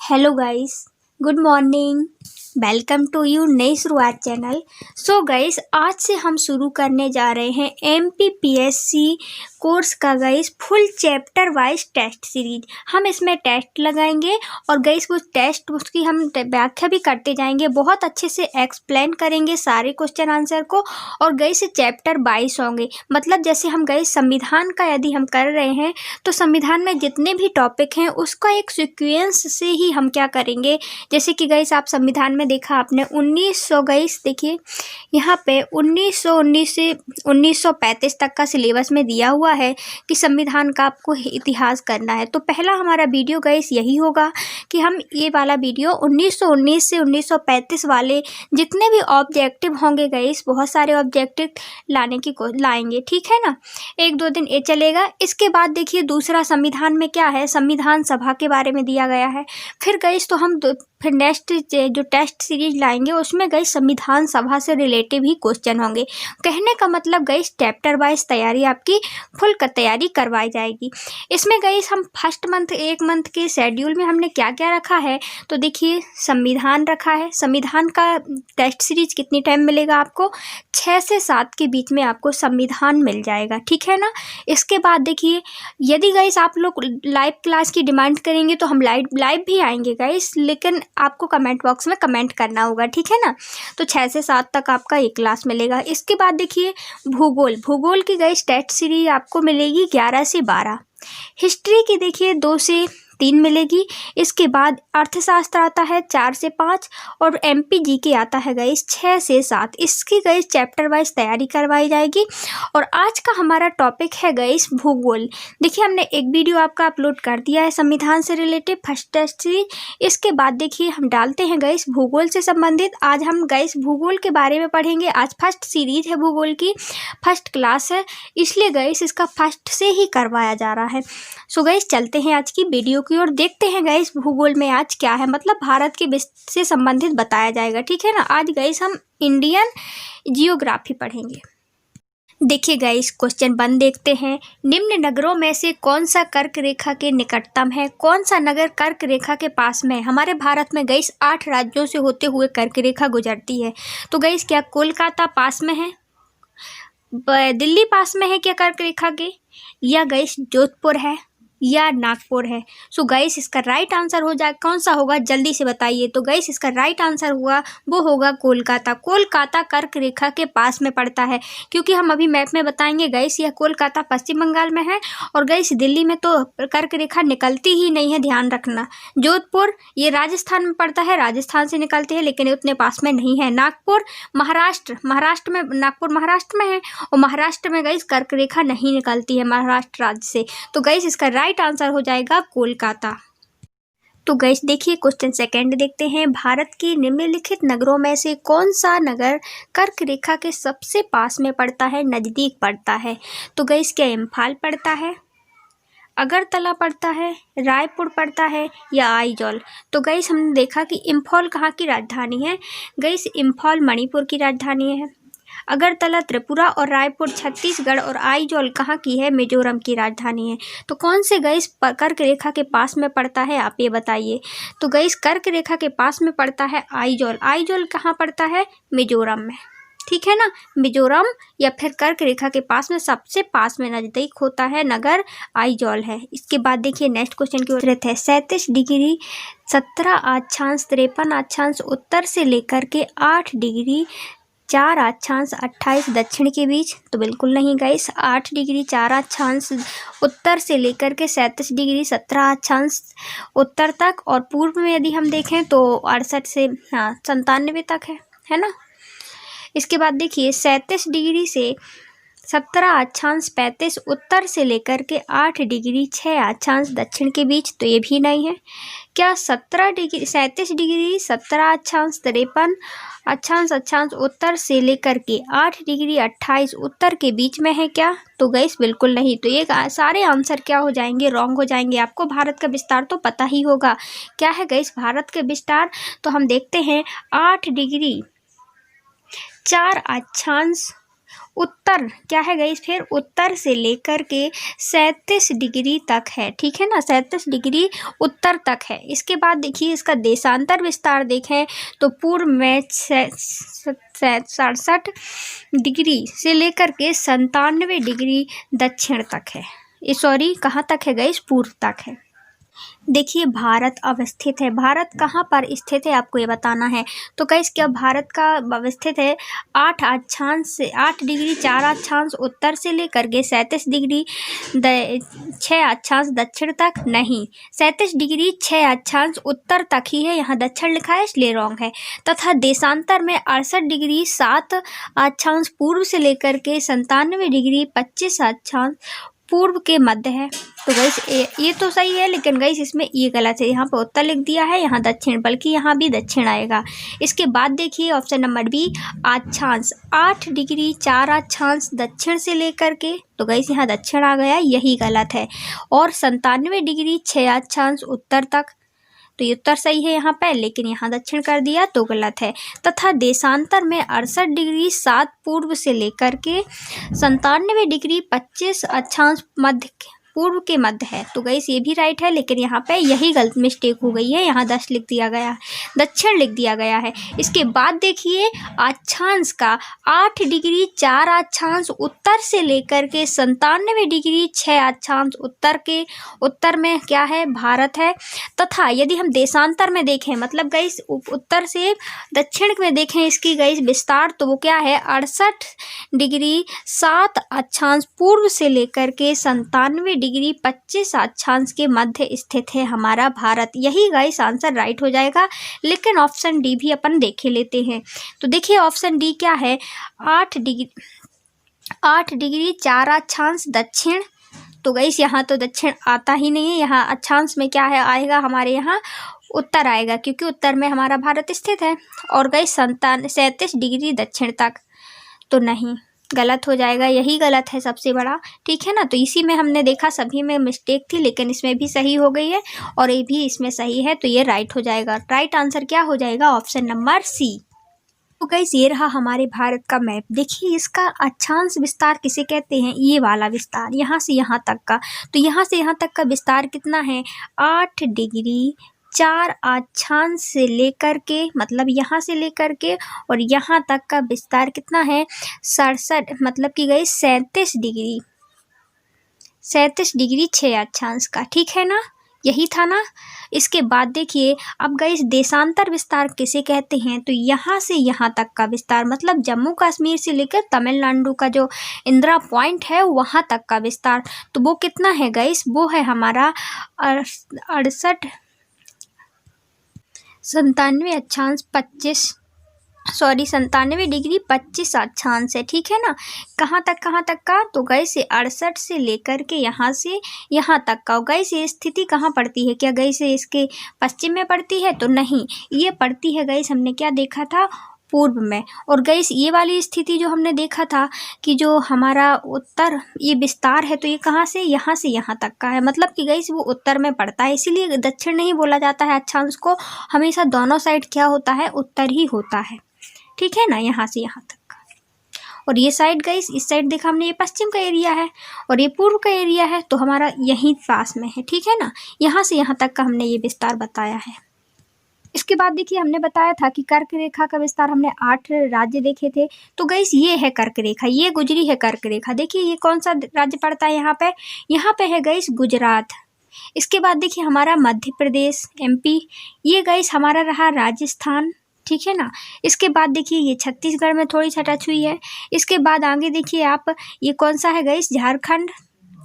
Hello guys, good morning. Welcome to you नई शुरुआत channel. So guys, आज से हम शुरू करने जा रहे हैं MPPSC कोर्स का guys full chapter wise test series. हम इसमें टेस्ट लगाएंगे और गाइस वो टेस्ट उसकी हम व्याख्या भी करते जाएंगे, बहुत अच्छे से एक्सप्लेन करेंगे सारे क्वेश्चन आंसर को। और गाइस चैप्टर 22 होंगे, मतलब जैसे हम गाइस संविधान का यदि हम कर रहे हैं तो संविधान में जितने भी टॉपिक हैं उसका एक सीक्वेंस से ही हम क्या करेंगे। जैसे कि गाइस आप संविधान में देखा आपने 1900, गाइस देखिए यहाँ पे 1919 से 1935 तक का सिलेबस में दिया हुआ है कि संविधान का आपको इतिहास करना है। तो पहला हमारा वीडियो गाइस यही होगा कि हम ये वाला वीडियो 1919 से 1935 वाले जितने भी ऑब्जेक्टिव होंगे गाइस, बहुत सारे ऑब्जेक्टिव लाएंगे, ठीक है ना। एक दो दिन ये चलेगा। इसके बाद देखिए दूसरा संविधान में क्या है, संविधान सभा के बारे में दिया गया है। फिर गाइस तो हम फिर नेक्स्ट जो टेस्ट सीरीज लाएंगे उसमें गाइस संविधान सभा से रिलेटिव ही क्वेश्चन होंगे। कहने का मतलब गाइस चैप्टर वाइज तैयारी आपकी फुल तैयारी करवाई जाएगी। इसमें गाइस हम फर्स्ट मंथ एक मंथ के शेड्यूल में हमने क्या क्या रखा है, तो देखिए संविधान रखा है। संविधान का टेस्ट सीरीज कितनी टाइम मिलेगा आपको, 6 से 7 के बीच में आपको संविधान मिल जाएगा, ठीक है ना। इसके बाद देखिए यदि गाइस आप लोग लाइव क्लास की डिमांड करेंगे तो हम लाइव भी आएंगे गाइस, लेकिन आपको कमेंट बॉक्स में कमेंट करना होगा, ठीक है ना। तो 6 से 7 तक आपका एक क्लास मिलेगा। इसके बाद देखिए भूगोल की गाइस टेस्ट सीरीज आपको मिलेगी 11 से 12। हिस्ट्री की देखिए 2 से 3 मिलेगी। इसके बाद अर्थशास्त्र आता है 4 से 5 और MPGK आता है गाइस 6 से 7। इसकी गाइस चैप्टर वाइज तैयारी करवाई जाएगी। और आज का हमारा टॉपिक है गाइस भूगोल। देखिए हमने एक वीडियो आपका अपलोड कर दिया है संविधान से रिलेटेड फर्स्ट टेस्ट सीरीज। इसके बाद देखिए हम डालते हैं गाइस भूगोल से संबंधित। आज हम गाइस भूगोल के बारे में पढ़ेंगे। आज फर्स्ट सीरीज है भूगोल की, फर्स्ट क्लास है, इसलिए गाइस इसका फर्स्ट से ही करवाया जा रहा है। सो गाइस चलते हैं आज की वीडियो की ओर, देखते हैं गाइस भूगोल में आज क्या है, मतलब भारत के से संबंधित बताया जाएगा, ठीक है ना। आज गाइस हम इंडियन जियोग्राफी पढ़ेंगे। देखिए गाइस क्वेश्चन 1 देखते हैं। निम्न नगरों में से कौन सा कर्क रेखा के निकटतम है, कौन सा नगर कर्क रेखा के पास में है। हमारे भारत में गाइस 8 राज्यों से होते हुए कर्क रेखा गुजरती है। तो गाइस क्या कोलकाता पास में है, दिल्ली पास में है क्या कर्क रेखा के, या गाइस जोधपुर है, या नागपुर है। सो गाइस इसका राइट आंसर हो जाए कौन सा होगा, जल्दी से बताइए। तो गाइस इसका राइट आंसर हुआ वो होगा कोलकाता। कोलकाता कर्क रेखा के पास में पड़ता है, क्योंकि हम अभी मैप में बताएंगे गाइस यह कोलकाता पश्चिम बंगाल में है। और गाइस दिल्ली में तो कर्क रेखा निकलती ही नहीं है, ध्यान रखना। जोधपुर ये राजस्थान में पड़ता है, राजस्थान से निकलती है लेकिन उतने पास में नहीं है। नागपुर महाराष्ट्र में, नागपुर महाराष्ट्र में है, और महाराष्ट्र में गाइस कर्क रेखा नहीं निकलती है महाराष्ट्र राज्य से। तो गाइस इसका राइट आंसर हो जाएगा कोलकाता। तो गाइस देखिए क्वेश्चन 2 देखते हैं। भारत के निम्नलिखित नगरों में से कौन सा नगर कर्क रेखा के सबसे पास में पड़ता है, नजदीक पड़ता है। तो गाइस क्या इम्फाल पड़ता है, अगरतला पड़ता है, रायपुर पड़ता है, या आइजॉल। तो गाइस हमने देखा कि इम्फाल कहाँ की राजधानी है, गाइस इम्फाल मणिपुर की राजधानी है। अगरतला त्रिपुरा और रायपुर छत्तीसगढ़ और आइजॉल कहाँ की है, मिजोरम की राजधानी है। तो कौन से गाइस कर्क रेखा के पास में पड़ता है, आप ये बताइए। तो गाइस कर्क रेखा के पास में पड़ता है आइजॉल। आइजॉल कहाँ पड़ता है, मिजोरम में, ठीक है ना। मिजोरम या फिर कर्क रेखा के पास में सबसे पास में नजदीक होता है नगर आइजॉल है। इसके बाद देखिए नेक्स्ट क्वेश्चन की ओर है। 37 डिग्री 17 अक्षांश 53 अक्षांश उत्तर से लेकर के 8 डिग्री 4 अक्षांश 28 दक्षिण के बीच। तो बिल्कुल नहीं गाइस, 8 डिग्री 4 अक्षांश उत्तर से लेकर के 37 डिग्री 17 अक्षांश उत्तर तक, और पूर्व में यदि हम देखें तो 68 से 97 तक है ना। इसके बाद देखिए 37 डिग्री से 17 अक्षांश 35 उत्तर से लेकर के 8 डिग्री 6 अक्षांश दक्षिण के बीच। तो ये भी नहीं है। क्या 37 डिग्री 17 अक्षांश 53 अक्षांश उत्तर से लेकर के 8 डिग्री 28 उत्तर के बीच में है क्या। तो गाइस बिल्कुल नहीं। तो ये सारे आंसर क्या हो जाएंगे, रॉन्ग हो जाएंगे। आपको भारत का विस्तार तो पता ही होगा, क्या है गाइस भारत के विस्तार। तो हम देखते हैं 8 डिग्री 4 अक्षांश उत्तर क्या है गाइस, फिर उत्तर से लेकर के 37 डिग्री तक है, ठीक है ना, 37 डिग्री उत्तर तक है। इसके बाद देखिए इसका देशांतर विस्तार देखें तो पूर्व में 67 डिग्री से लेकर के 97 डिग्री दक्षिण तक है। सॉरी, कहाँ तक है गाइस, पूर्व तक है। देखिए भारत अवस्थित है, भारत कहाँ पर स्थित है आपको ये बताना है। तो गाइस क्या भारत का अवस्थित है 8 डिग्री 4 अक्षांश उत्तर से लेकर के 37 डिग्री 6 अक्षांश दक्षिण तक, नहीं 37 डिग्री 6 अक्षांश उत्तर तक ही है, यहाँ दक्षिण लिखा है इसलिए रॉन्ग है। तथा देशांतर में 68 डिग्री 7 अक्षांश पूर्व से लेकर के 97 डिग्री 25 अक्षांश पूर्व के मध्य है। तो गाइस ये तो सही है, लेकिन गाइस इसमें ये गलत है, यहाँ पर उत्तर लिख दिया है, यहाँ दक्षिण, बल्कि यहाँ भी दक्षिण आएगा। इसके बाद देखिए ऑप्शन नंबर बी, अक्षांश 8 डिग्री 4 अक्षांश दक्षिण से लेकर के, तो गाइस यहाँ दक्षिण आ गया, यही गलत है। और 97 डिग्री 6 अक्षांश उत्तर तक, तो ये उत्तर सही है यहाँ पे, लेकिन यहाँ दक्षिण कर दिया तो गलत है। तथा देशांतर में 68 डिग्री 7 पूर्व से लेकर के 97 डिग्री 25 अक्षांश मध्य पूर्व के मध्य है। तो गाइस ये भी राइट है, लेकिन यहाँ पे यही गलत मिस्टेक हो गई है, यहाँ 10 लिख दिया गया, दक्षिण लिख दिया गया है। इसके बाद देखिए अक्षांश का 8 डिग्री 4 अक्षांश उत्तर से लेकर के 97 डिग्री 6 अक्षांश उत्तर में क्या है, भारत है। तथा यदि हम देशांतर में देखें, मतलब गाइस उत्तर से दक्षिण में देखें इसकी गाइस विस्तार, तो वो क्या है 68 डिग्री 7 अक्षांश पूर्व से लेकर के 97 डिग्री 25 अक्षांश के मध्य स्थित है हमारा भारत। यही गाइस आंसर राइट हो जाएगा, लेकिन ऑप्शन डी भी अपन देखे लेते हैं। तो देखिए ऑप्शन डी क्या है, 8 डिग्री 4 अक्षांश दक्षिण। तो गाइस यहाँ तो दक्षिण आता ही नहीं है, यहाँ अक्षांश में क्या है आएगा, हमारे यहाँ उत्तर आएगा, क्योंकि उत्तर में हमारा भारत स्थित है। और गाइस 37 डिग्री दक्षिण तक, तो नहीं, गलत हो जाएगा, यही गलत है सबसे बड़ा, ठीक है ना। तो इसी में हमने देखा सभी में मिस्टेक थी, लेकिन इसमें भी सही हो गई है और ये भी इसमें सही है, तो ये राइट हो जाएगा। राइट आंसर क्या हो जाएगा, ऑप्शन नंबर सी। तो गाइस ये रहा हमारे भारत का मैप। देखिए इसका अक्षांश विस्तार किसे कहते हैं, ये वाला विस्तार, यहाँ से यहाँ तक का। तो यहाँ से यहाँ तक का विस्तार कितना है, 8 डिग्री 4 अक्षांश से लेकर के, मतलब यहाँ से लेकर के और यहाँ तक का विस्तार कितना है 67, मतलब कि गई 37 डिग्री 6 अक्षांश का, ठीक है ना, यही था ना। इसके बाद देखिए अब गाइस देशांतर विस्तार किसे कहते हैं, तो यहाँ से यहाँ तक का विस्तार, मतलब जम्मू कश्मीर से लेकर तमिलनाडु का जो इंदिरा पॉइंट है वहाँ तक का विस्तार, तो वो कितना है गाइस, वो है हमारा 97 डिग्री 25 अक्षांश है, ठीक है ना। कहाँ तक का, तो गाइस 68 से लेकर के यहाँ से यहाँ तक का। गाइस ये स्थिति कहाँ पड़ती है, क्या गाइस इसके पश्चिम में पड़ती है, तो नहीं, ये पड़ती है गाइस, हमने क्या देखा था, पूर्व में। और गाइस ये वाली स्थिति जो हमने देखा था कि जो हमारा उत्तर ये विस्तार है, तो ये कहाँ से, यहाँ से यहाँ तक का है, मतलब कि गाइस वो उत्तर में पड़ता है, इसीलिए दक्षिण नहीं बोला जाता है अक्षांश को, हमेशा दोनों साइड क्या होता है, उत्तर ही होता है, ठीक है ना, यहाँ से यहाँ तक का। और ये साइड गाइस, इस साइड देखा हमने, ये पश्चिम का एरिया है और ये पूर्व का एरिया है, तो हमारा यहीं पास में है, ठीक है ना। यहाँ से यहाँ तक का हमने ये विस्तार बताया है। इसके बाद देखिए हमने बताया था कि कर्क रेखा का विस्तार, हमने 8 राज्य देखे थे। तो गाइस ये है कर्क रेखा, ये गुजरी है कर्क रेखा। देखिए ये कौन सा राज्य पड़ता है यहाँ पे है गाइस गुजरात। इसके बाद देखिए हमारा मध्य प्रदेश MP, ये गाइस हमारा रहा राजस्थान, ठीक है ना। इसके बाद देखिए ये छत्तीसगढ़ में थोड़ी सा टच हुई है। इसके बाद आगे देखिए आप, ये कौन सा है गाइस, झारखंड,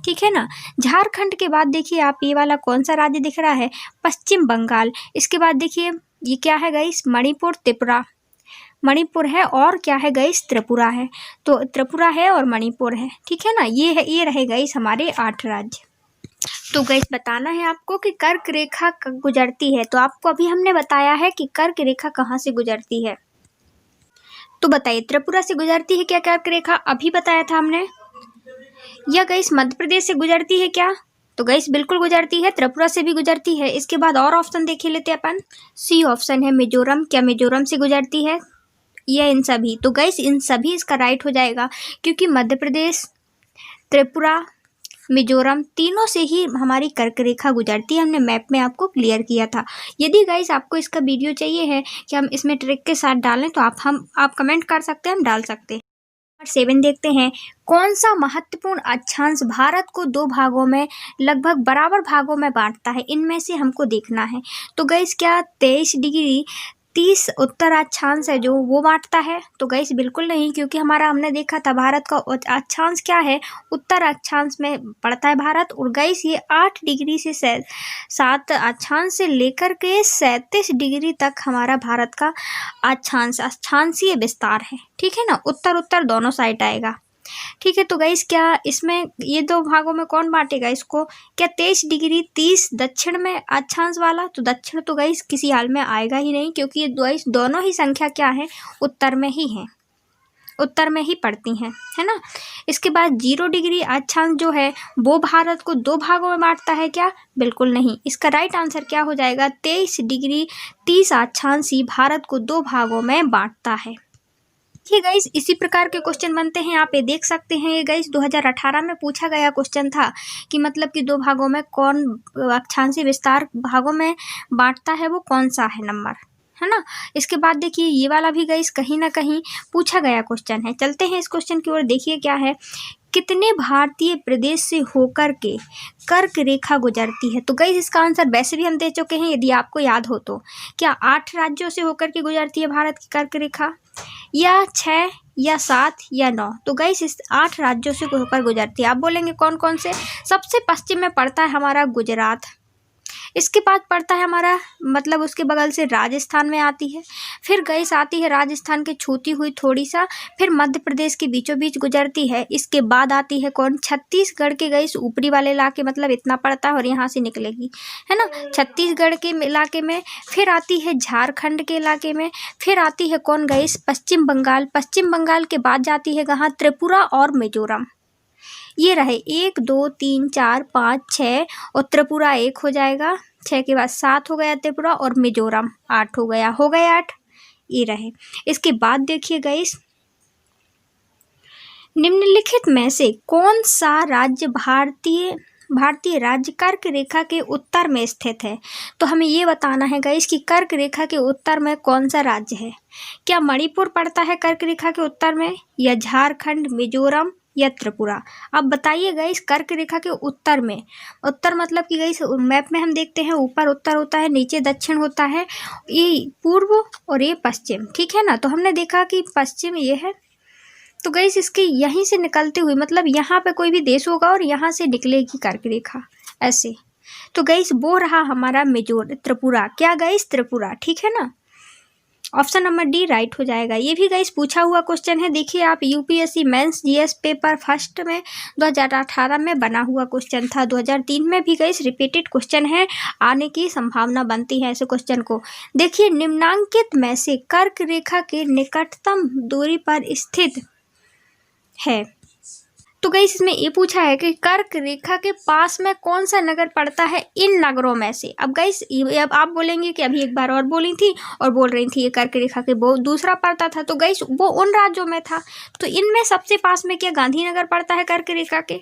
ठीक है ना। झारखंड के बाद देखिए आप, ये वाला कौन सा राज्य दिख रहा है, पश्चिम बंगाल। इसके बाद देखिए ये क्या है गाइस, मणिपुर, त्रिपुरा, मणिपुर है और क्या है गाइस, त्रिपुरा है। तो त्रिपुरा है और मणिपुर है, ठीक है ना। ये रहे गाइस हमारे 8 राज्य। तो गाइस बताना है आपको कि कर्क रेखा गुजरती है, तो आपको अभी हमने बताया है कि कर्क रेखा कहाँ से गुजरती है। तो बताइए त्रिपुरा से गुजरती है क्या कर्क रेखा, अभी बताया था हमने। या गाइस मध्य प्रदेश से गुजरती है क्या, तो गाइस बिल्कुल गुजरती है, त्रिपुरा से भी गुजरती है। इसके बाद और ऑप्शन देख लेते हैं अपन। सी ऑप्शन है मिजोरम, क्या मिजोरम से गुजरती है, या इन सभी? तो गाइस इन सभी इसका राइट हो जाएगा, क्योंकि मध्य प्रदेश, त्रिपुरा, मिजोरम तीनों से ही हमारी कर्क रेखा गुजरती है। हमने मैप में आपको क्लियर किया था। यदि गाइस आपको इसका वीडियो चाहिए है कि हम इसमें ट्रिक के साथ डालें तो आप कमेंट कर सकते हैं, हम डाल सकते हैं। 7 देखते हैं, कौन सा महत्वपूर्ण अक्षांश भारत को 2 भागों में लगभग बराबर भागों में बांटता है? इनमें से हमको देखना है। तो गाइस क्या 23 डिग्री 30 उत्तर अक्षांश है जो वो बांटता है? तो गाइस बिल्कुल नहीं, क्योंकि हमने देखा था भारत का अक्षांश क्या है, उत्तर अक्षांश में पड़ता है भारत। और गाइस ये 8 डिग्री से 7 अक्षांश से लेकर के 37 डिग्री तक हमारा भारत का अक्षांशीय विस्तार है। ठीक है ना, उत्तर उत्तर दोनों साइड आएगा। ठीक है, तो गाइस क्या इसमें ये 2 भागों में कौन बांटेगा इसको? क्या 23 डिग्री 30 दक्षिण में अक्षांश वाला? तो दक्षिण तो गाइस किसी हाल में आएगा ही नहीं, क्योंकि ये दोनों ही संख्या क्या है, उत्तर में ही है, उत्तर में ही पड़ती हैं, है ना। इसके बाद 0 डिग्री अक्षांश जो है वो भारत को 2 भागों में बांटता है क्या? बिल्कुल नहीं। इसका राइट आंसर क्या हो जाएगा? 23 डिग्री 30 अक्षांश ही भारत को 2 भागों में बांटता है। ये गाइस इसी प्रकार के क्वेश्चन बनते हैं, आप ये देख सकते हैं। ये गाइस 2018 में पूछा गया क्वेश्चन था कि मतलब कि 2 भागों में कौन अक्षांशीय विस्तार भागों में बांटता है, वो कौन सा है नंबर, है ना। इसके बाद देखिए ये वाला भी गाइस कहीं ना कहीं पूछा गया क्वेश्चन है। चलते हैं इस क्वेश्चन की ओर, देखिए क्या है, कितने भारतीय प्रदेश से होकर के कर्क रेखा गुजरती है? तो गाइस इसका आंसर वैसे भी हम दे चुके हैं, यदि आपको याद हो तो। क्या 8 राज्यों से होकर के गुजरती है भारत की कर्क रेखा, या 6 या 7 या 9? तो गाइस इस 8 राज्यों से होकर गुजरती है। आप बोलेंगे कौन कौन से? सबसे पश्चिम में पड़ता है हमारा गुजरात, इसके बाद पड़ता है हमारा मतलब उसके बगल से राजस्थान में आती है, फिर गाइस आती है राजस्थान के छूती हुई थोड़ी सा, फिर मध्य प्रदेश के बीचों बीच गुजरती है। इसके बाद आती है कौन? छत्तीसगढ़ के गाइस ऊपरी वाले इलाके, मतलब इतना पड़ता है और यहाँ से निकलेगी, है ना, छत्तीसगढ़ के इलाके में। फिर आती है झारखंड के इलाके में, फिर आती है कौन गाइस? पश्चिम बंगाल। पश्चिम बंगाल के बाद जाती है कहाँ? त्रिपुरा और मिजोरम। ये रहे 1 2 3 4 5 6 और त्रिपुरा 1 हो जाएगा, 6 के बाद 7 हो गया त्रिपुरा, और मिजोरम 8 हो गया 8। ये रहे। इसके बाद देखिए गाइस, निम्नलिखित में से कौन सा राज्य भारतीय राज्य कर्क रेखा के उत्तर में स्थित है? तो हमें ये बताना है गाइस कि कर्क रेखा के उत्तर में कौन सा राज्य है। क्या मणिपुर पड़ता है कर्क रेखा के उत्तर में, या झारखंड, मिजोरम या त्रिपुरा? अब बताइए गाइस, कर्क रेखा के उत्तर में, उत्तर मतलब कि गाइस मैप में हम देखते हैं ऊपर उत्तर होता है, नीचे दक्षिण होता है, ये पूर्व और ये पश्चिम। ठीक है ना, तो हमने देखा कि पश्चिम ये है, तो गाइस इसके यहीं से निकलते हुए मतलब यहाँ पे कोई भी देश होगा और यहाँ से निकलेगी कर्क रेखा ऐसे। तो गाइस वो रहा हमारा त्रिपुरा। क्या गाइस? त्रिपुरा। ठीक है ना, ऑप्शन नंबर डी राइट हो जाएगा। ये भी गाइस पूछा हुआ क्वेश्चन है, देखिए आप, UPSC mains GS paper first में 2018 में बना हुआ क्वेश्चन था। 2003 में भी गाइस रिपीटेड क्वेश्चन है, आने की संभावना बनती है ऐसे क्वेश्चन को। देखिए निम्नांकित में से कर्क रेखा के निकटतम दूरी पर स्थित है। तो गाइस इसमें ये पूछा है कि कर्क रेखा के पास में कौन सा नगर पड़ता है इन नगरों में से। अब गाइस अब आप बोलेंगे कि अभी एक बार और बोली थी और बोल रही थी ये कर्क रेखा के वो दूसरा पड़ता था, तो गाइस वो उन राज्यों में था। तो इनमें सबसे पास में क्या गांधीनगर पड़ता है कर्क रेखा के?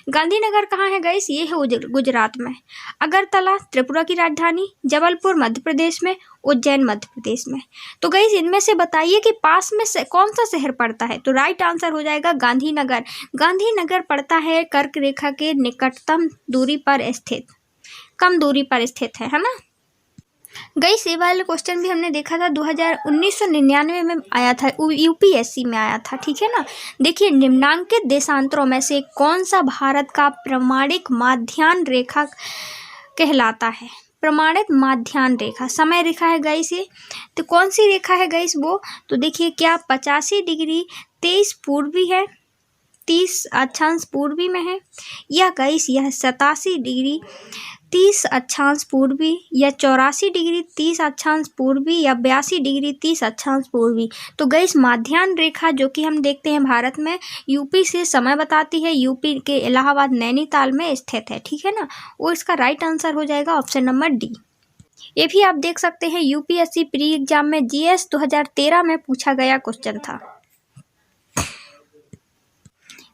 गांधीनगर कहाँ है गाइस? ये है गुजरात में। अगरतला त्रिपुरा की राजधानी, जबलपुर मध्य प्रदेश में, उज्जैन मध्य प्रदेश में। तो गाइस इनमें से बताइए कि पास में से कौन सा शहर पड़ता है? तो राइट आंसर हो जाएगा गांधीनगर। गांधीनगर पड़ता है कर्क रेखा के निकटतम दूरी पर स्थित, कम दूरी पर स्थित है ना। गाइस ये वाला क्वेश्चन भी हमने देखा था 1999 में आया था, यूपीएससी में आया था। ठीक है ना, देखिए निम्नांकित देशांतरों में से कौन सा भारत का प्रमाणिक माध्यान्ह रेखा कहलाता है? प्रमाणित माध्यान्ह रेखा समय रेखा है गाइस ये, तो कौन सी रेखा है गाइस वो? तो देखिए क्या 85 डिग्री 23 पूर्वी है, 30 अक्षांश पूर्वी में है, या गाइस यह 87 डिग्री 30 अक्षांश पूर्वी, या 84 डिग्री 30 अक्षांश पूर्वी, या 82 डिग्री 30 अक्षांश पूर्वी? तो गाइस माध्यान्ह रेखा जो कि हम देखते हैं भारत में यूपी से समय बताती है, यूपी के इलाहाबाद नैनीताल में स्थित है। ठीक है ना, वो इसका राइट आंसर हो जाएगा ऑप्शन नंबर डी। ये भी आप देख सकते हैं यूपीएससी प्री एग्जाम में जीएस 2013 में पूछा गया क्वेश्चन था।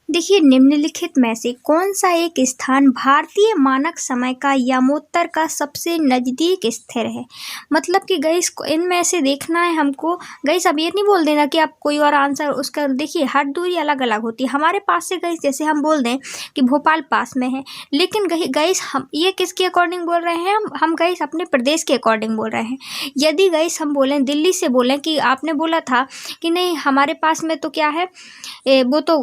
देखिए, निम्नलिखित में से कौन सा एक स्थान भारतीय मानक समय का यमोत्तर का सबसे नज़दीक स्थिर है। मतलब कि गाइस इनमें से देखना है हमको। गाइस अब ये नहीं बोल देना कि आप कोई और आंसर उसका, देखिए हर दूरी अलग अलग होती है। हमारे पास से गाइस जैसे हम बोल दें कि भोपाल पास में है, लेकिन गाइस हम ये किसके अकॉर्डिंग बोल रहे हैं, हम गाइस अपने प्रदेश के अकॉर्डिंग बोल रहे हैं। यदि गाइस हम बोलें दिल्ली से बोलें कि आपने बोला था कि नहीं हमारे पास में तो क्या है, वो तो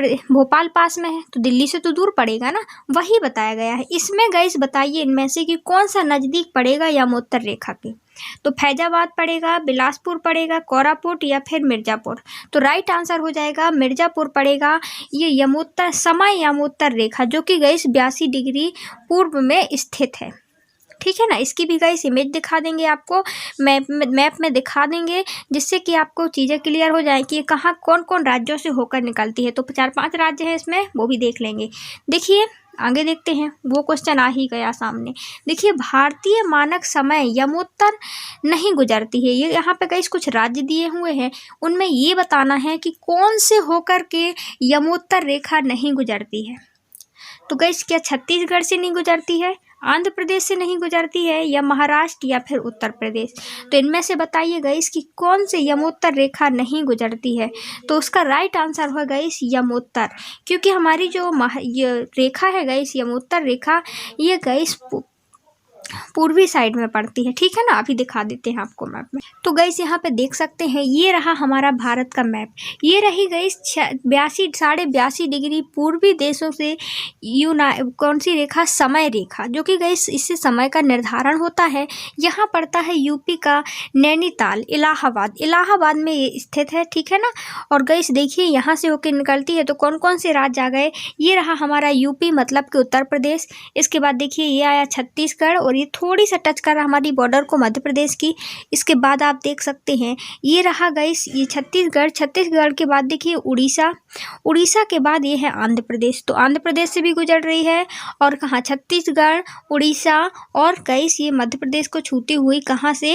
भोपाल पास में है, तो दिल्ली से तो दूर पड़ेगा ना, वही बताया गया है। इसमें गाइस बताइए इनमें से कि कौन सा नज़दीक पड़ेगा यमोत्तर रेखा के। तो फैजाबाद पड़ेगा, बिलासपुर पड़ेगा, कोरापुट या फिर मिर्ज़ापुर। तो राइट आंसर हो जाएगा मिर्ज़ापुर पड़ेगा। ये यमोत्तर रेखा जो कि गाइस 82 डिग्री पूर्व में स्थित है। ठीक है ना। इसकी भी गाइस इमेज दिखा देंगे आपको, मैप में दिखा देंगे, जिससे कि आपको चीज़ें क्लियर हो जाए कि ये कहाँ कौन कौन राज्यों से होकर निकलती है। तो 4-5 राज्य हैं इसमें, वो भी देख लेंगे। देखिए आगे देखते हैं, वो क्वेश्चन आ ही गया सामने। देखिए, भारतीय मानक समय यमोत्तर नहीं गुजरती है। ये यहाँ पे गाइस कुछ राज्य दिए हुए हैं, उनमें ये बताना है कि कौन से होकर के यमोत्तर रेखा नहीं गुजरती है। तो गाइस क्या छत्तीसगढ़ से नहीं गुजरती है, आंध्र प्रदेश से नहीं गुजरती है, या महाराष्ट्र या फिर उत्तर प्रदेश। तो इनमें से बताइए गाइस कि कौन से यमोत्तर रेखा नहीं गुजरती है। तो उसका राइट आंसर होगा गाइस यमोत्तर, क्योंकि हमारी जो ये रेखा है गाइस यमोत्तर रेखा, ये गाइस पूर्वी साइड में पड़ती है। ठीक है ना। अभी दिखा देते हैं आपको मैप में। तो गाइस यहाँ पे देख सकते हैं, ये रहा हमारा भारत का मैप। ये रही गाइस 82.5 डिग्री पूर्वी देशों से कौन सी रेखा, समय रेखा, जो कि गाइस इससे समय का निर्धारण होता है। यहाँ पड़ता है यूपी का नैनीताल, इलाहाबाद में ये स्थित है। ठीक है ना। और गाइस देखिए यहाँ से होकर निकलती है, तो कौन कौन से राज्य आ गए। ये रहा हमारा यूपी मतलब कि उत्तर प्रदेश। इसके बाद देखिए ये आया छत्तीसगढ़, और ये थोड़ी सा टच कर रहा हमारी बॉर्डर को मध्य प्रदेश की। इसके बाद आप देख सकते हैं ये रहा गाइस ये छत्तीसगढ़ के बाद देखिए उड़ीसा के बाद ये है आंध्र प्रदेश। तो आंध्र प्रदेश से भी गुजर रही है, और कहाँ छत्तीसगढ़, उड़ीसा, और गाइस ये मध्य प्रदेश को छूती हुई कहाँ से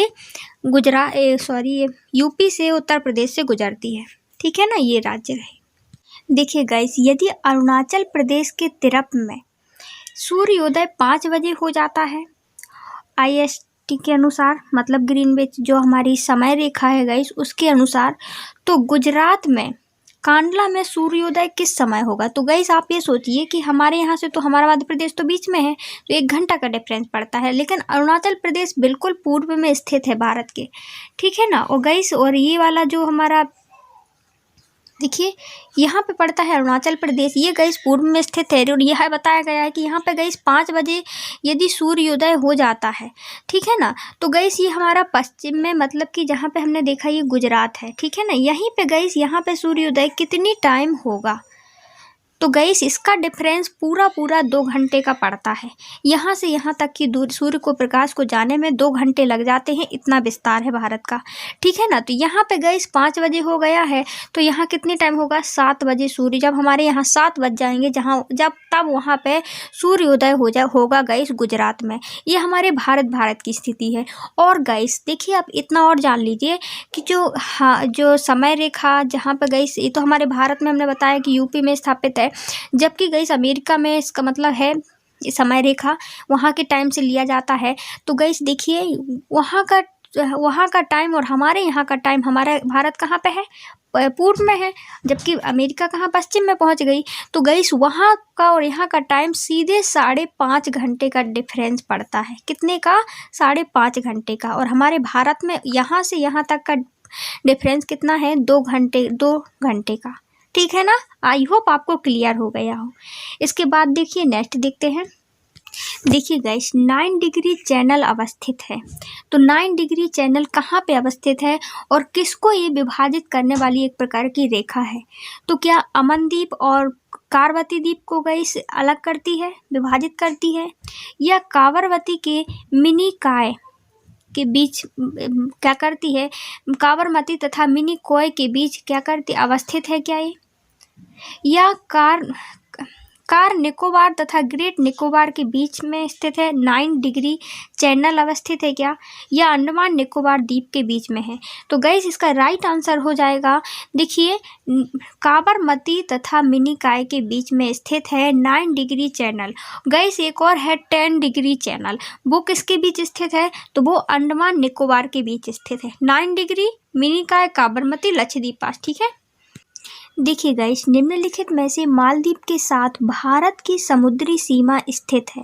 यूपी से, उत्तर प्रदेश से गुजरती है। ठीक है ना। ये राज्य रहे। देखिए गाइस, यदि अरुणाचल प्रदेश के तिरप में सूर्योदय 5 बजे हो जाता है IST के अनुसार, मतलब ग्रीनविच जो हमारी समय रेखा है गाइस उसके अनुसार, तो गुजरात में कांडला में सूर्योदय किस समय होगा। तो गाइस आप ये सोचिए कि हमारे यहाँ से तो हमारा मध्य प्रदेश तो बीच में है, तो 1 घंटा का डिफरेंस पड़ता है, लेकिन अरुणाचल प्रदेश बिल्कुल पूर्व में स्थित है भारत के। ठीक है ना। और गाइस और ये वाला जो हमारा देखिए यहाँ पे पड़ता है अरुणाचल प्रदेश, ये गाइस पूर्व में स्थित है। और यह बताया गया है कि यहाँ पे गाइस 5 बजे यदि सूर्योदय हो जाता है, ठीक है ना, तो गाइस ये हमारा पश्चिम में, मतलब कि जहाँ पे हमने देखा ये गुजरात है। ठीक है ना। यहीं पे गाइस यहाँ पे सूर्योदय कितनी टाइम होगा, तो गाइस इसका डिफरेंस पूरा 2 घंटे का पड़ता है। यहाँ से यहाँ तक की दूर सूर्य को प्रकाश को जाने में 2 घंटे लग जाते हैं, इतना विस्तार है भारत का। ठीक है ना। तो यहाँ पे गाइस 5 बजे हो गया है, तो यहाँ कितने टाइम होगा, 7 बजे सूर्य, जब हमारे यहाँ 7 बज जाएंगे तब वहाँ पे सूर्योदय होगा गाइस गुजरात में। ये हमारे भारत की स्थिति है। और गाइस देखिए आप इतना और जान लीजिए कि जो समय रेखा जहाँ पे गाइस, ये तो हमारे भारत में हमने बताया कि यूपी में स्थापित है, जबकि गाइस अमेरिका में इसका मतलब है समय रेखा वहाँ के टाइम से लिया जाता है। तो गाइस देखिए वहाँ का टाइम और हमारे यहाँ का टाइम, हमारा भारत कहाँ पे है, पूर्व में है, जबकि अमेरिका कहाँ, पश्चिम में पहुँच गई। तो गाइस वहाँ का और यहाँ का टाइम सीधे 5.5 घंटे का डिफरेंस पड़ता है। कितने का, 5.5 घंटे का। और हमारे भारत में यहाँ से यहाँ तक का डिफरेंस कितना है, 2 घंटे का। ठीक है ना। आई होप आपको क्लियर हो गया हो। इसके बाद देखिए नेक्स्ट देखते हैं। देखिए गाइस 9 डिग्री चैनल अवस्थित है। तो 9 डिग्री चैनल कहाँ पे अवस्थित है और किसको ये विभाजित करने वाली एक प्रकार की रेखा है। तो क्या अमनदीप और कारवती द्वीप को गाइस अलग करती है, विभाजित करती है, या कावरवती के मिनी काय के बीच क्या करती है, कावरमती तथा मिनी कोय के बीच क्या करती अवस्थित है क्या ये, या कार निकोबार तथा ग्रेट निकोबार के बीच में स्थित है। 9 डिग्री चैनल अवस्थित है क्या? यह अंडमान निकोबार द्वीप के बीच में है। तो गाइस इसका राइट आंसर हो जाएगा, देखिए काबरमती तथा मिनिकॉय के बीच में स्थित है 9 डिग्री चैनल। गाइस एक और है 10 डिग्री चैनल, वो किसके बीच स्थित है? तो वो अंडमान निकोबार के बीच स्थित है। 9 डिग्री, मिनिकॉय, काबरमती, लक्षद्वीप पास, ठीक है। देखिए गाइस, निम्नलिखित में से मालदीव के साथ भारत की समुद्री सीमा स्थित है।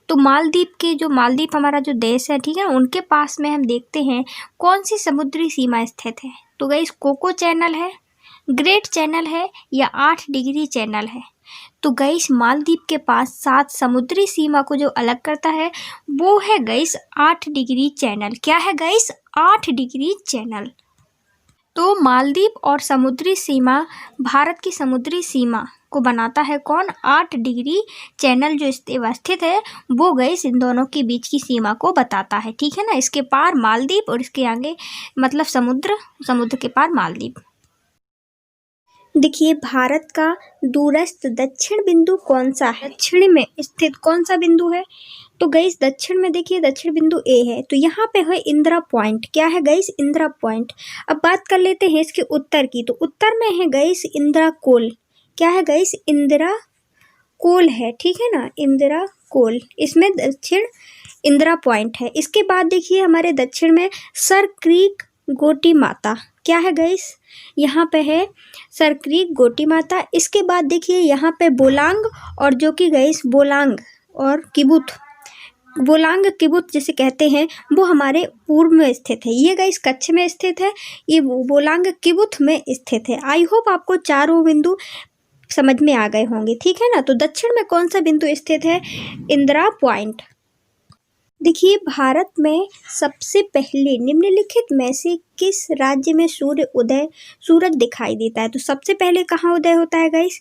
तो मालदीव के जो मालदीव हमारा जो देश है, ठीक है, उनके पास में हम देखते हैं कौन सी समुद्री सीमा स्थित है। तो गाइस कोको चैनल है, ग्रेट चैनल है या 8 डिग्री चैनल है। तो गाइस मालदीव के पास 7 समुद्री सीमा को जो अलग करता है वो है गाइस 8 डिग्री चैनल। क्या है गाइस? 8 degree channel. तो मालदीव और समुद्री सीमा, भारत की समुद्री सीमा को बनाता है कौन? 8 डिग्री चैनल जो स्थित है वो गाइस इन दोनों के बीच की सीमा को बताता है, ठीक है ना। इसके पार मालदीव और इसके आगे मतलब समुद्र के पार मालदीव। देखिए भारत का दूरस्थ दक्षिण बिंदु कौन सा है? दक्षिण में स्थित कौन सा बिंदु है? तो गाइस दक्षिण में देखिए दक्षिण बिंदु ए है, तो यहाँ पे है इंदिरा पॉइंट। क्या है गाइस? इंदिरा पॉइंट। अब बात कर लेते हैं इसके उत्तर की, तो उत्तर में है गाइस इंदिरा कोल। क्या है गाइस? इंदिरा कोल है, ठीक है ना, इंदिरा कोल। इसमें दक्षिण इंदिरा पॉइंट है। इसके बाद देखिए हमारे दक्षिण में सर क्रीक गोटी माता। क्या है गाइस? यहाँ पे है सर क्रीक गोटी माता। इसके बाद देखिए यहाँ पे बोलांग और जो कि गाइस बोलांग और किबुत, बोलांग किबुत जिसे कहते हैं वो हमारे पूर्व में स्थित है। ये गाइस कच्छ में स्थित है, ये बोलांग किबुत में स्थित है। आई होप आपको चारों बिंदु समझ में आ गए होंगे, ठीक है ना। तो दक्षिण में कौन सा बिंदु स्थित है? इंदिरा पॉइंट। देखिए भारत में सबसे पहले निम्नलिखित में से किस राज्य में सूरज दिखाई देता है? तो सबसे पहले कहाँ उदय होता है गाइस?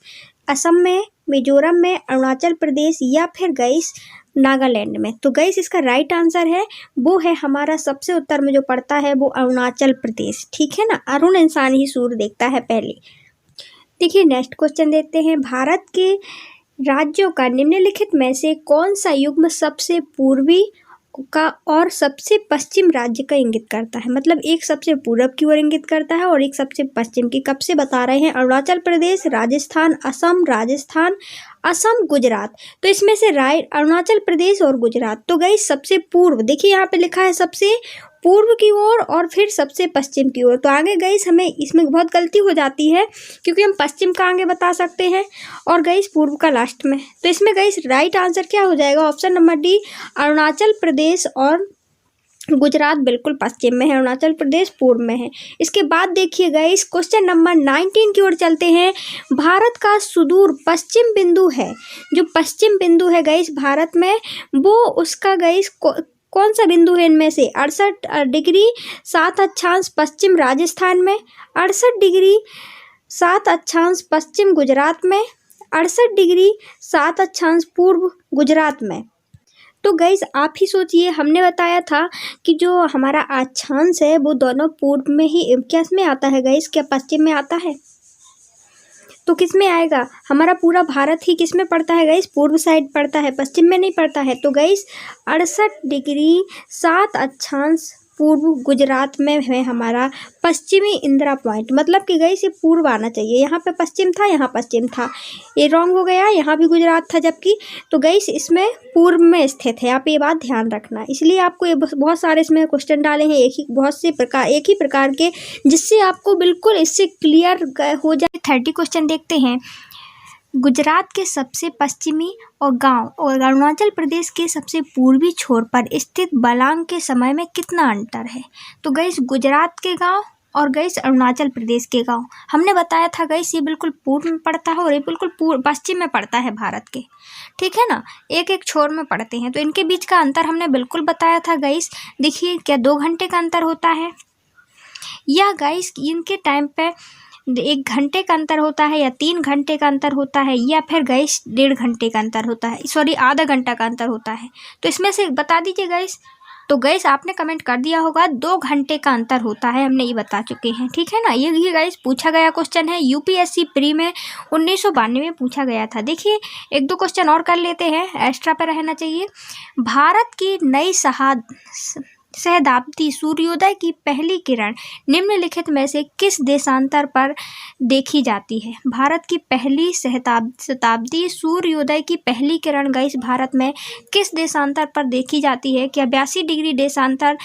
असम में, मिजोरम में, अरुणाचल प्रदेश या फिर गाइस नागालैंड में। तो गाइस इसका राइट आंसर है वो है हमारा सबसे उत्तर में जो पड़ता है वो अरुणाचल प्रदेश, ठीक है ना। अरुण इंसान ही सूर्य देखता है पहले। देखिए नेक्स्ट क्वेश्चन देखते हैं, भारत के राज्यों का निम्नलिखित में से कौन सा युग्म सबसे पूर्वी का और सबसे पश्चिम राज्य का इंगित करता है? मतलब एक सबसे पूरब की ओर इंगित करता है और एक सबसे पश्चिम की। कब से बता रहे हैं? अरुणाचल प्रदेश, राजस्थान, असम, गुजरात। तो इसमें से राइट अरुणाचल प्रदेश और गुजरात। तो गाइस सबसे पूर्व, देखिए यहाँ पे लिखा है सबसे पूर्व की ओर और फिर सबसे पश्चिम की ओर। तो आगे गाइस हमें इसमें बहुत गलती हो जाती है क्योंकि हम पश्चिम का आगे बता सकते हैं और गाइस पूर्व का लास्ट में। तो इसमें गाइस राइट आंसर क्या हो जाएगा? Option number D, Arunachal Pradesh और गुजरात बिल्कुल पश्चिम में है, अरुणाचल प्रदेश पूर्व में है। इसके बाद देखिए गाइस क्वेश्चन नंबर 19 की ओर चलते हैं। भारत का सुदूर पश्चिम बिंदु है, जो पश्चिम बिंदु है गाइस भारत में, वो उसका गाइस कौन सा बिंदु है इनमें से? 68 डिग्री 7 अक्षांश पश्चिम राजस्थान में, 68 डिग्री 7 अक्षांश पश्चिम गुजरात में, 68 डिग्री 7 अक्षांश पूर्व गुजरात में। तो गाइस आप ही सोचिए, हमने बताया था कि जो हमारा अक्षांश है वो दोनों पूर्व में ही, क्या इसमें आता है गाइस? क्या पश्चिम में आता है? तो किस में आएगा? हमारा पूरा भारत ही किस में पड़ता है गाइस? पूर्व साइड पड़ता है, पश्चिम में नहीं पड़ता है। तो गाइस 68 डिग्री 7 अक्षांश पूर्व गुजरात में है हमारा पश्चिमी इंदिरा पॉइंट। मतलब कि गाइस ये पूर्व आना चाहिए, यहाँ पे पश्चिम था, यहाँ पश्चिम था, ये रॉन्ग हो गया, यहाँ भी गुजरात था जबकि। तो गाइस इसमें पूर्व में स्थित है, आप ये बात ध्यान रखना। इसलिए आपको ये बहुत सारे इसमें क्वेश्चन डाले हैं एक ही प्रकार के, जिससे आपको बिल्कुल इससे क्लियर हो जाए। 30 क्वेश्चन देखते हैं। गुजरात के सबसे पश्चिमी और गांव और अरुणाचल प्रदेश के सबसे पूर्वी छोर पर स्थित बलांग के समय में कितना अंतर है? तो गाइस गुजरात के गांव और गाइस अरुणाचल प्रदेश के गांव, हमने बताया था गाइस ये बिल्कुल पूर्व में पड़ता है और ये बिल्कुल पश्चिम में पड़ता है भारत के, ठीक है ना, एक एक छोर में पड़ते हैं। तो इनके बीच का अंतर हमने बिल्कुल बताया था गाइस। देखिए क्या 2 घंटे का अंतर होता है या गाइस इनके टाइम पे 1 घंटे का अंतर होता है या 3 घंटे का अंतर होता है या फिर गाइस 1.5 घंटे का अंतर होता है, सॉरी आधा घंटा का अंतर होता है। तो इसमें से बता दीजिए गाइस तो गाइस आपने कमेंट कर दिया होगा 2 घंटे का अंतर होता है, हमने ये बता चुके हैं, ठीक है ना। ये गाइस पूछा गया क्वेश्चन है, यूपीएससी प्री में 1992 में पूछा गया था। देखिए 1-2 क्वेश्चन और कर लेते हैं, एक्स्ट्रा पे रहना चाहिए। भारत की नई शताब्दी सूर्योदय की पहली किरण निम्नलिखित में से किस देशांतर पर देखी जाती है। भारत की पहली शताब्दी सूर्योदय की पहली किरण गाइस भारत में किस देशांतर पर देखी जाती है। क्या 82 डिग्री देशांतर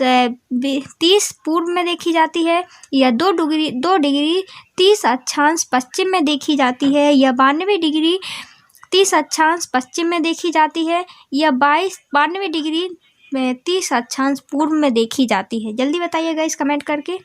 30 पूर्व में देखी जाती है, या 2 डिग्री 30 अक्षांश पश्चिम में देखी जाती है, या 92 डिग्री 30 अक्षांश पश्चिम में देखी जाती है, या 92 डिग्री 30 अक्षांश पूर्व में देखी जाती है। जल्दी बताइएगा इस कमेंट करके।